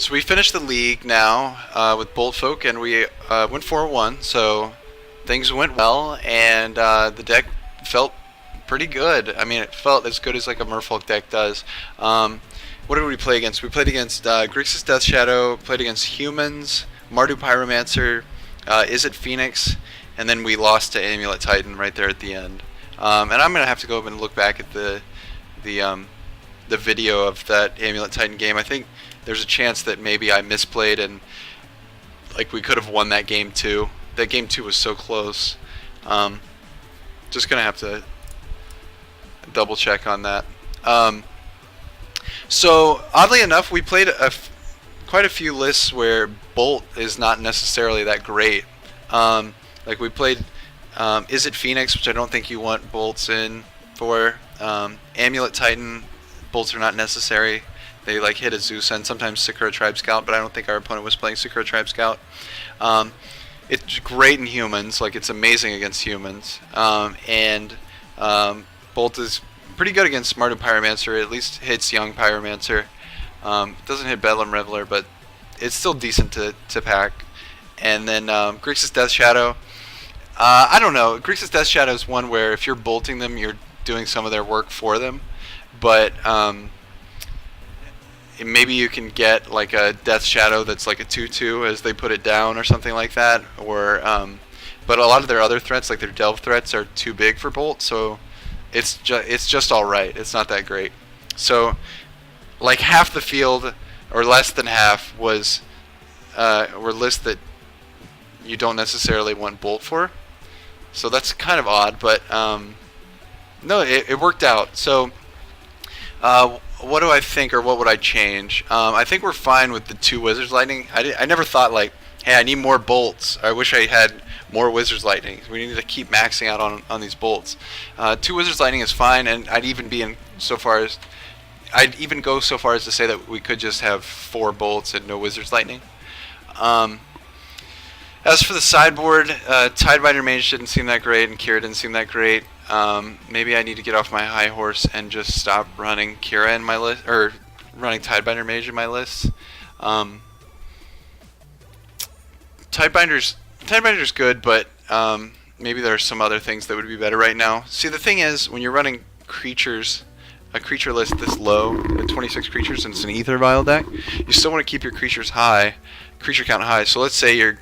So we finished the league now with Boltfolk, and we went 4-1. So things went well, and the deck felt pretty good. I mean, it felt as good as like a Merfolk deck does. What did we play against? We played against Grixis Death Shadow, played against humans, Mardu Pyromancer, Is It Phoenix, and then we lost to Amulet Titan right there at the end. And I'm gonna have to go up and look back at the the video of that Amulet Titan game. I think there's a chance that maybe I misplayed and like we could have won that game too. That game 2 was so close. Just gonna have to double check on that. So oddly enough, we played quite a few lists where Bolt is not necessarily that great. Like we played Is It Phoenix, which I don't think you want bolts in for. Amulet Titan, bolts are not necessary. They like hit a Zeus and sometimes Sakura Tribe Scout, but I don't think our opponent was playing Sakura Tribe Scout. It's great in humans, like it's amazing against humans. Bolt is pretty good against Mardu Pyromancer. It at least hits young Pyromancer. It doesn't hit Bedlam Reveler, but it's still decent to pack. And then Grixis Death Shadow. I don't know. Grixis Death Shadow is one where if you're bolting them, you're doing some of their work for them. But maybe you can get like a Death Shadow that's like a 2/2 as they put it down or something like that. Or but a lot of their other threats, like their Delve threats, are too big for Bolt. So it's just all right. It's not that great. So like half the field or less than half were lists that you don't necessarily want Bolt for. So that's kind of odd, but no, it worked out. So what do I think, or what would I change? I think we're fine with the 2 Wizards Lightning. I never thought like, hey, I need more bolts. I wish I had more Wizards Lightning. We need to keep maxing out on these bolts. 2 Wizards Lightning is fine, and I'd even go so far as to say that we could just have 4 bolts and no Wizards Lightning. As for the sideboard, Tidebinder Mage didn't seem that great, and Kira didn't seem that great. Maybe I need to get off my high horse and just stop running Kira in my list, or running Tidebinder Mage in my list. Tidebinder's good, but maybe there are some other things that would be better right now. See, the thing is, when you're running creatures, a creature list this low, at 26 creatures, and it's an Ether Vial deck, you still want to keep your creature count high. So let's say you're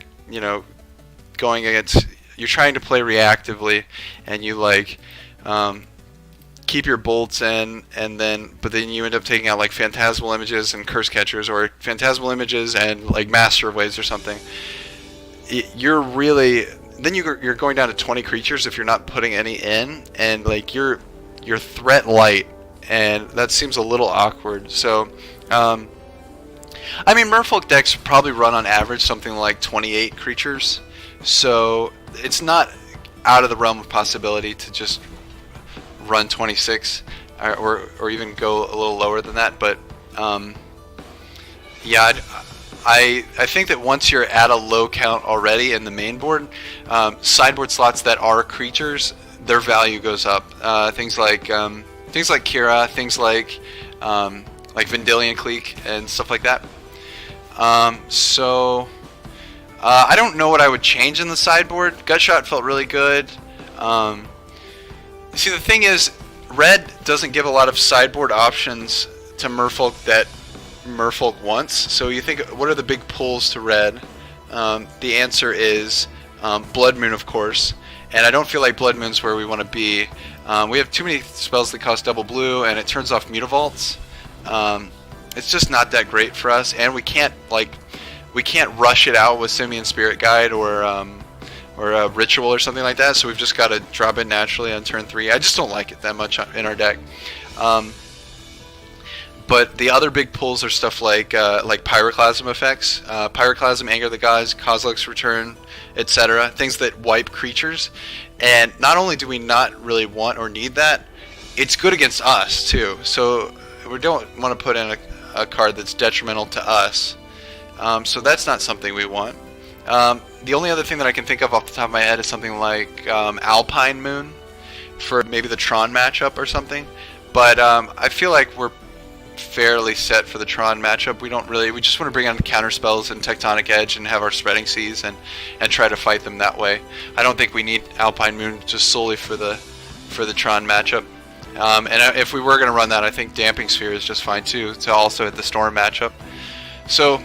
going against, you're trying to play reactively, and you like keep your bolts in, but then you end up taking out like Phantasmal Images and Curse Catchers, or Phantasmal Images and like Master of Waves or something. You're going down to 20 creatures if you're not putting any in, and like you're threat light, and that seems a little awkward. So I mean, Merfolk decks probably run on average something like 28 creatures, so it's not out of the realm of possibility to just run 26, or even go a little lower than that. But yeah, I think that once you're at a low count already in the main board, sideboard slots that are creatures, their value goes up. Things like Kira, things like Vendilion Clique and stuff like that. So I don't know what I would change in the sideboard. Gutshot felt really good. See, the thing is, red doesn't give a lot of sideboard options to Merfolk that Merfolk wants. So you think, what are the big pulls to red? The answer is Blood Moon, of course. And I don't feel like Blood Moon's where we want to be. We have too many spells that cost double blue, and it turns off Mutavaults. It's just not that great for us, and we can't rush it out with Simian Spirit Guide or a Ritual or something like that. So we've just got to drop it naturally on turn 3. I just don't like it that much in our deck. But the other big pulls are stuff like Pyroclasm effects, Pyroclasm, Anger of the Gods, Kozilek's Return, etc. Things that wipe creatures. And not only do we not really want or need that, it's good against us too. So we don't want to put in a card that's detrimental to us. So that's not something we want. The only other thing that I can think of off the top of my head is something like Alpine Moon for maybe the Tron matchup or something. But I feel like we're fairly set for the Tron matchup. We just want to bring on counter spells and Tectonic Edge and have our spreading seas and try to fight them that way. I don't think we need Alpine Moon just solely for the Tron matchup. And if we were going to run that, I think Damping Sphere is just fine too, to also hit the Storm matchup. So,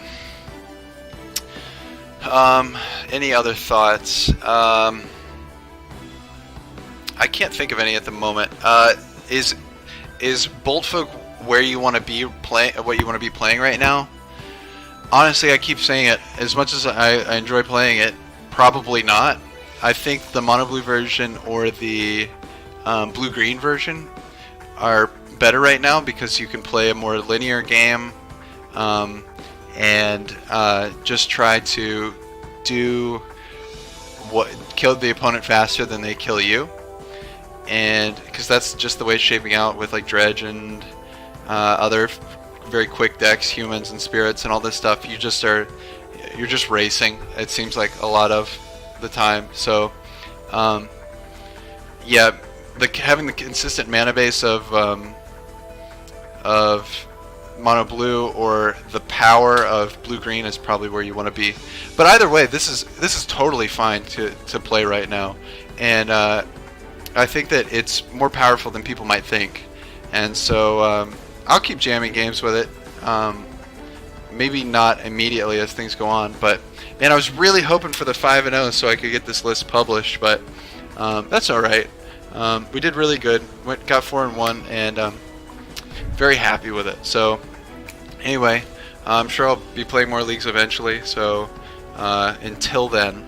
any other thoughts? I can't think of any at the moment. Is Boltfolk where you want to be playing? What you want to be playing right now? Honestly, I keep saying it. As much as I enjoy playing it, probably not. I think the mono blue version or the blue green version are better right now because you can play a more linear game and just try to kill the opponent faster than they kill you. And because that's just the way it's shaping out with like Dredge and other very quick decks, humans and spirits and all this stuff, you're just racing. It seems like a lot of the time. So yeah, having the consistent mana base of mono blue or the power of blue green is probably where you want to be. But either way, this is totally fine to play right now, and I think that it's more powerful than people might think, and so I'll keep jamming games with it. Maybe not immediately as things go on, but man, I was really hoping for the 5-0 so I could get this list published, but that's all right. We did really good. Got 4-1, and very happy with it. So anyway, I'm sure I'll be playing more leagues eventually. So until then.